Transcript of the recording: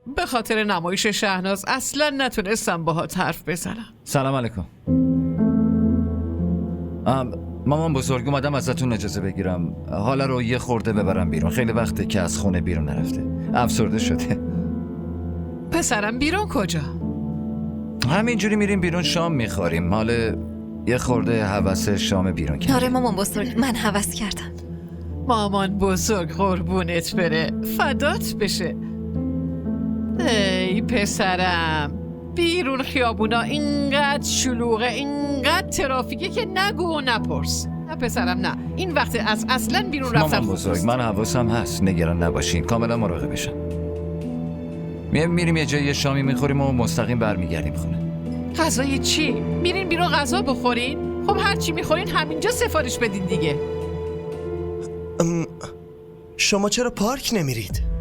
به خاطر نمایش شهناز اصلا نتونستم باهات حرف بزنم. سلام علیکم. مامان بزرگ، اومدم ازتون اجازه بگیرم حالا رو یه خورده ببرم بیرون. خیلی وقته که از خونه بیرون نرفته، افسرده شده. پسرم بیرون کجا؟ همینجوری میریم بیرون شام میخوریم. حالا یه خورده هوس شام بیرون کردیم. آره مامان بزرگ، من هوس کردم. مامان بزرگ قربونت بره، فدات بشه. ای پسرم، بیرون خیابونا اینقدر شلوغه، اینقدر ترافیکه که نگو و نپرس. نه پسرم نه، این وقت اصلا بیرون رفتن مامان بزرگ، من حواسم هست، نگران نباشین، کاملا مراقبشم. میریم یه جایی یه شامی میخوریم و مستقیم برمیگردیم خونه. غذای چی؟ میرین بیرون غذا بخورین؟ خب هر چی میخورین همینجا سفارش بدین دیگه. شما چرا پارک نمیرید؟